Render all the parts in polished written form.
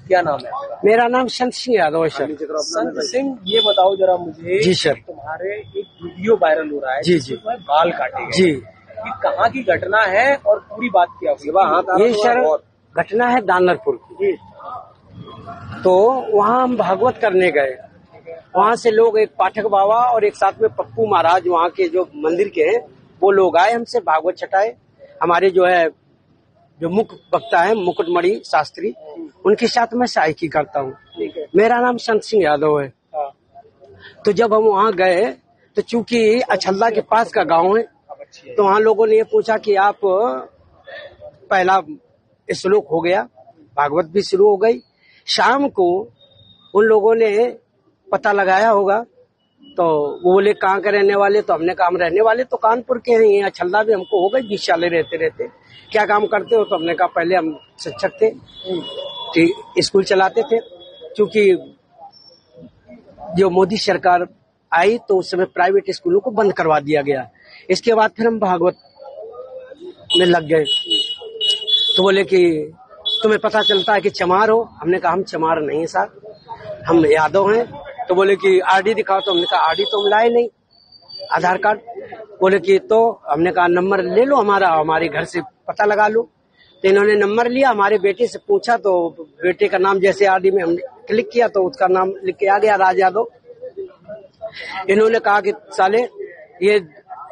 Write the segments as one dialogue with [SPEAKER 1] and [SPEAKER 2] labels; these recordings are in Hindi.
[SPEAKER 1] क्या नाम है आपका?
[SPEAKER 2] मेरा नाम संत सिंह यादव है सर।
[SPEAKER 1] संत सिंह, ये बताओ जरा मुझे।
[SPEAKER 2] जी सर।
[SPEAKER 1] तुम्हारे एक वीडियो वायरल हो रहा है
[SPEAKER 2] जी जी,
[SPEAKER 1] बाल काटे गए।
[SPEAKER 2] जी,
[SPEAKER 1] ये कहाँ की घटना है और पूरी बात क्या हुई?
[SPEAKER 2] ये सर घटना है दानरपुर की। तो वहाँ हम भागवत करने गए। वहाँ से लोग, एक पाठक बाबा और एक साथ में पप्पू महाराज वहाँ के जो मंदिर के हैं, वो लोग आए हमसे भागवत छटाए। हमारे जो है जो मुख्य वक्ता है मुकुटमणि शास्त्री, उनके साथ मैं सहायकी करता हूँ। मेरा नाम संत सिंह यादव है। तो जब हम वहाँ गए तो चूंकि अछल्ला के पास का गांव है, तो वहाँ लोगों ने ये पूछा कि आप, पहला श्लोक हो गया, भागवत भी शुरू हो गई। शाम को उन लोगों ने पता लगाया होगा, तो वो बोले कहाँ के रहने वाले? तो हमने कहा हम रहने वाले तो कानपुर के हैं। ये अछल्ला भी हमको हो गई 20 साल रहते रहते। क्या काम करते हो? तो हमने कहा पहले हम शिक्षक थे, स्कूल चलाते थे। क्योंकि जो मोदी सरकार आई तो उस समय प्राइवेट स्कूलों को बंद करवा दिया गया। इसके बाद फिर हम भागवत में लग गए। तो बोले कि तुम्हें पता चलता है कि चमार हो? हमने कहा हम चमार नहीं साहब, हम यादव हैं। तो बोले कि आरडी दिखाओ। तो हमने कहा आरडी तो हम लाए नहीं, आधार कार्ड। बोले कि तो हमने कहा नंबर ले लो हमारा, हमारे घर से पता लगा लो। तो इन्होंने नंबर लिया, हमारे बेटे से पूछा तो बेटे का नाम जैसे आरडी में हमने क्लिक किया तो उसका नाम लिख के आ गया, राज यादव। इन्होंने कहा कि साले ये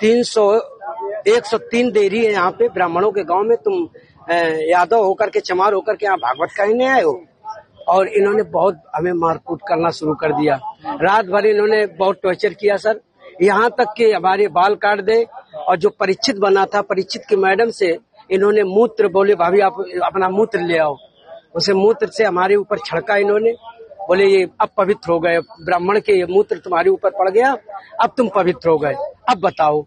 [SPEAKER 2] 103 देरी है यहाँ पे ब्राह्मणों के गांव में, तुम यादव होकर के, चमार होकर के यहाँ भागवत कहने आए हो। और इन्होंने बहुत हमें मारकूट करना शुरू कर दिया। रात भर इन्होंने बहुत टॉर्चर किया सर, यहाँ तक कि हमारे बाल काट दे। और जो परीक्षित बना था, परीक्षित की मैडम से इन्होंने मूत्र, बोले भाभी आप अपना मूत्र ले आओ, उसे मूत्र से हमारे ऊपर छड़का इन्होंने। बोले ये अब पवित्र हो गए, ब्राह्मण के ये मूत्र तुम्हारे ऊपर पड़ गया, अब तुम पवित्र हो गए, अब बताओ।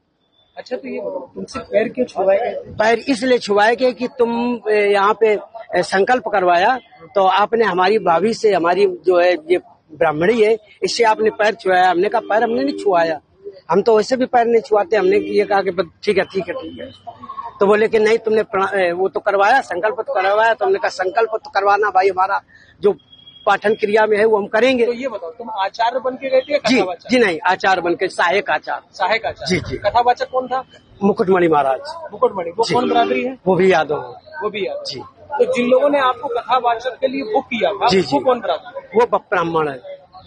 [SPEAKER 1] अच्छा, तो ये तुमसे पैर क्यों छुआए गए?
[SPEAKER 2] पैर इसलिए छुआए गए कि तुम यहाँ पे संकल्प करवाया, तो आपने हमारी भाभी से, हमारी जो है ये ब्राह्मणी है, इससे आपने पैर छुआया। हमने कहा पैर हमने नहीं छुआया, हम तो वैसे भी पैर नहीं छुआते। हमने ये कहा कि ठीक है ठीक है ठीक है। तो बोले कि नहीं तुमने वो तो करवाया, संकल्प तो करवाया। तो हमने कहा संकल्प तो करवाना भाई, हमारा जो पाठन क्रिया में है वो हम करेंगे।
[SPEAKER 1] तो ये बताओ, तुम आचार्य बन के गए थे?
[SPEAKER 2] जी जी नहीं, आचार्य बन के, सहायक आचार्य।
[SPEAKER 1] सहायक आचार्य?
[SPEAKER 2] जी जी।
[SPEAKER 1] कथावाचक कौन था?
[SPEAKER 2] मुकुटमणि महाराज।
[SPEAKER 1] मुकुटमणि, वो कौन बरादरी है?
[SPEAKER 2] वो भी यादव है।
[SPEAKER 1] वो भी यादव
[SPEAKER 2] जी।
[SPEAKER 1] तो जिन लोगों ने आपको कथावाचक के लिए बुक किया था,
[SPEAKER 2] जी,
[SPEAKER 1] वो कौन बरादरी?
[SPEAKER 2] वो ब्राह्मण है।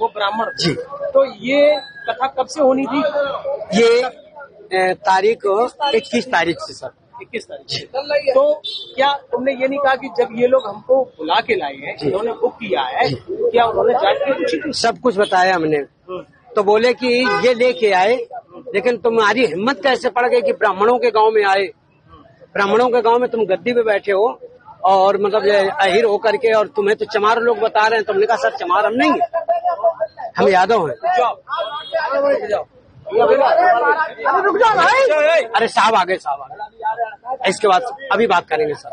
[SPEAKER 1] वो ब्राह्मण
[SPEAKER 2] जी।
[SPEAKER 1] तो ये कथा कब से होनी थी?
[SPEAKER 2] ये तारीख 21 तारीख से सर।
[SPEAKER 1] 21 तारीख। तो क्या तुमने ये नहीं कहा कि जब ये लोग हमको बुला के लाए हैं, इन्होंने बुक किया है, क्या उन्होंने जाके कुछ?
[SPEAKER 2] सब कुछ बताया हमने। तो बोले कि ये लेके आए, लेकिन तुम्हारी हिम्मत कैसे पड़ गई कि ब्राह्मणों के गांव में आए? ब्राह्मणों के गांव में तुम गद्दी पे बैठे हो और मतलब अहिर होकर के, और तुम्हें तो चमार लोग बता रहे हैं। तुमने कहा सर चमार हम नहीं है, हम यादव हैं। अरे साहब आ गए, साहब आ गए। इसके बाद अभी बात करेंगे सर।